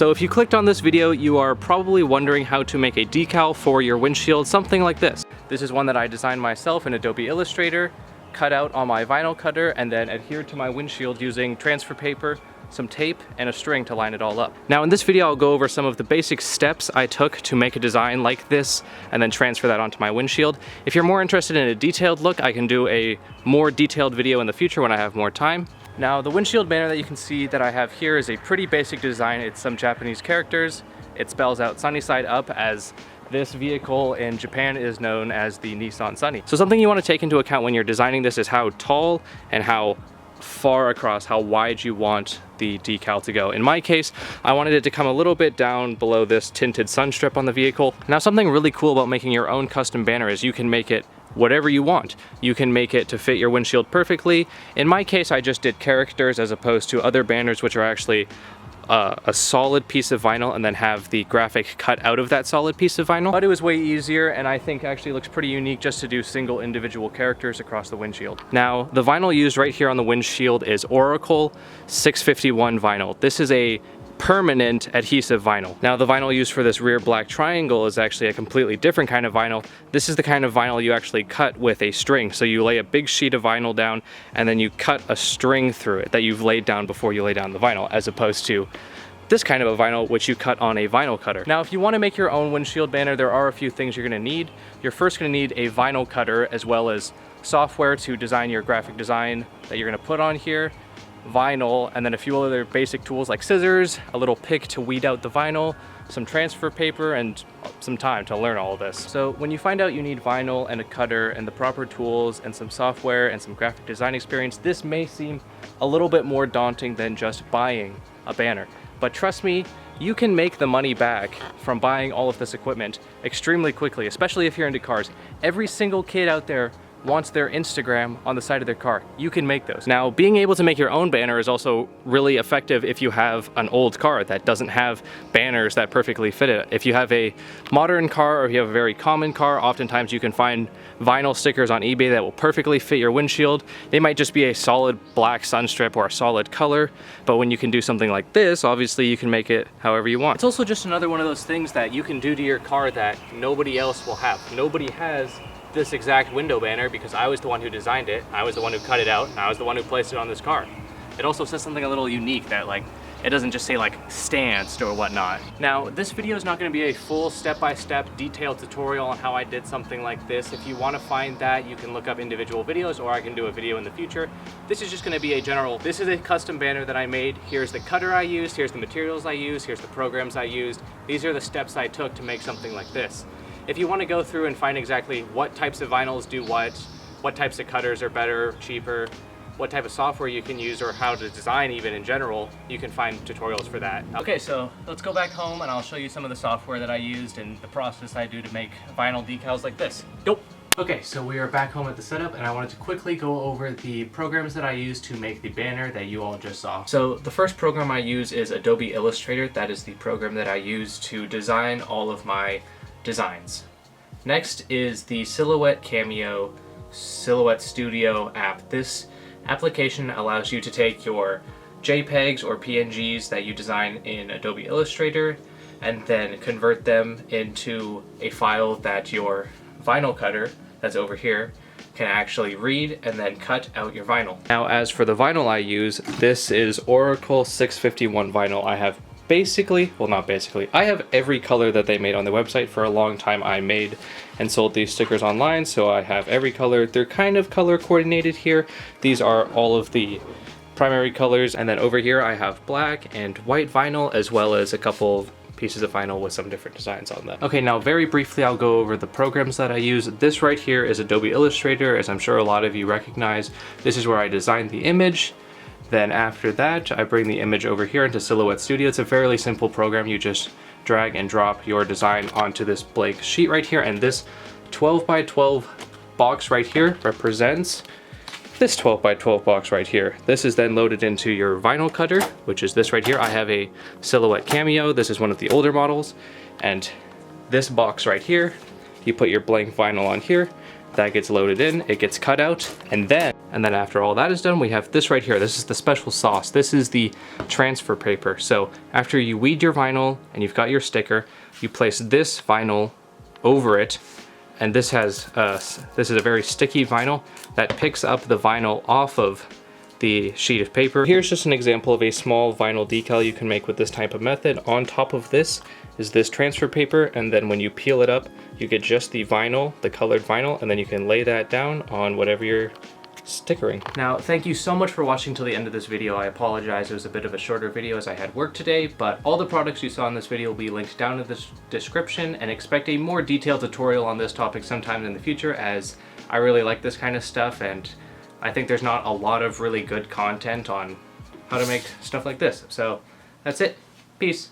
So if you clicked on this video, you are probably wondering how to make a decal for your windshield, something like this. This is one that I designed myself in Adobe Illustrator, cut out on my vinyl cutter, and then adhered to my windshield using transfer paper, some tape, and a string to line it all up. Now in this video, I'll go over some of the basic steps I took to make a design like this and then transfer that onto my windshield. If you're more interested in a detailed look, I can do a more detailed video in the future when I have more time. Now the windshield banner that you can see that I have here is a pretty basic design. It's some Japanese characters. It spells out sunny side up, as this vehicle in Japan is known as the Nissan Sunny. So something you want to take into account when you're designing this is how tall and how far across, how wide you want the decal to go. In my case, I wanted it to come a little bit down below this tinted sun strip on the vehicle. Now something really cool about making your own custom banner is you can make it whatever you want. You can make it to fit your windshield perfectly. In my case, I just did characters as opposed to other banners which are actually a solid piece of vinyl and then have the graphic cut out of that solid piece of vinyl. But it was way easier, and I think actually looks pretty unique just to do single individual characters across the windshield. Now, the vinyl used right here on the windshield is Oracle 651 vinyl. This is a permanent adhesive vinyl. Now the vinyl used for this rear black triangle is actually a completely different kind of vinyl. This is the kind of vinyl you actually cut with a string. So you lay a big sheet of vinyl down and then you cut a string through it that you've laid down before you lay down the vinyl, as opposed to this kind of a vinyl which you cut on a vinyl cutter. Now if you want to make your own windshield banner, there are a few things you're going to need. You're first going to need a vinyl cutter as well as software to design your graphic design that you're going to put on here, vinyl, and then a few other basic tools like scissors, a little pick to weed out the vinyl, some transfer paper, and some time to learn all of this. So when you find out you need vinyl and a cutter and the proper tools and some software and some graphic design experience, this may seem a little bit more daunting than just buying a banner. But trust me, you can make the money back from buying all of this equipment extremely quickly, especially if you're into cars. Every single kid out there wants their Instagram on the side of their car. You can make those. Now, being able to make your own banner is also really effective if you have an old car that doesn't have banners that perfectly fit it. If you have a modern car or if you have a very common car, oftentimes you can find vinyl stickers on eBay that will perfectly fit your windshield. They might just be a solid black sun strip or a solid color, but when you can do something like this, obviously you can make it however you want. It's also just another one of those things that you can do to your car that nobody else will have. Nobody has this exact window banner because I was the one who designed it, I was the one who cut it out, and I was the one who placed it on this car. It also says something a little unique that, like, it doesn't just say like stanced or whatnot. Now, this video is not going to be a full step-by-step detailed tutorial on how I did something like this. If you want to find that, you can look up individual videos, or I can do a video in the future. This is just going to be a general, this is a custom banner that I made. Here's the cutter I used, here's the materials I used, here's the programs I used. These are the steps I took to make something like this. If you want to go through and find exactly what types of vinyls do what types of cutters are better, cheaper, what type of software you can use, or how to design even in general, you can find tutorials for that. Okay, so let's go back home and I'll show you some of the software that I used and the process I do to make vinyl decals like this. Go! Okay, so we are back home at the setup, and I wanted to quickly go over the programs that I used to make the banner that you all just saw. So the first program I use is Adobe Illustrator. That is the program that I use to design all of my designs. Next is the Silhouette Cameo Silhouette Studio app. This application allows you to take your JPEGs or PNGs that you design in Adobe Illustrator and then convert them into a file that your vinyl cutter, that's over here, can actually read and then cut out your vinyl. Now, as for the vinyl I use, this is Oracle 651 vinyl. I have I have every color that they made on the website. For a long time I made and sold these stickers online, so I have every color. They're kind of color coordinated here. These are all of the primary colors, and then over here I have black and white vinyl, as well as a couple of pieces of vinyl with some different designs on them. Okay, now very briefly I'll go over the programs that I use. This right here is Adobe Illustrator, as I'm sure a lot of you recognize. This is where I designed the image. Then after that, I bring the image over here into Silhouette Studio. It's a fairly simple program. You just drag and drop your design onto this blank sheet right here, and this 12 by 12 box right here represents this 12 by 12 box right here. This is then loaded into your vinyl cutter, which is this right here. I have a Silhouette Cameo. This is one of the older models, and this box right here, you put your blank vinyl on here, that gets loaded in, it gets cut out, and then And then after all that is done, we have this right here. This is the special sauce. This is the transfer paper. So after you weed your vinyl and you've got your sticker, you place this vinyl over it. And this is a very sticky vinyl that picks up the vinyl off of the sheet of paper. Here's just an example of a small vinyl decal you can make with this type of method. On top of this is this transfer paper, and then when you peel it up, you get just the vinyl, the colored vinyl, and then you can lay that down on whatever you're stickering. Now, thank you so much for watching till the end of this video. I apologize, it was a bit of a shorter video as I had work today, but all the products you saw in this video will be linked down in the description, and expect a more detailed tutorial on this topic sometime in the future, as I really like this kind of stuff, and I think there's not a lot of really good content on how to make stuff like this. So that's it. Peace.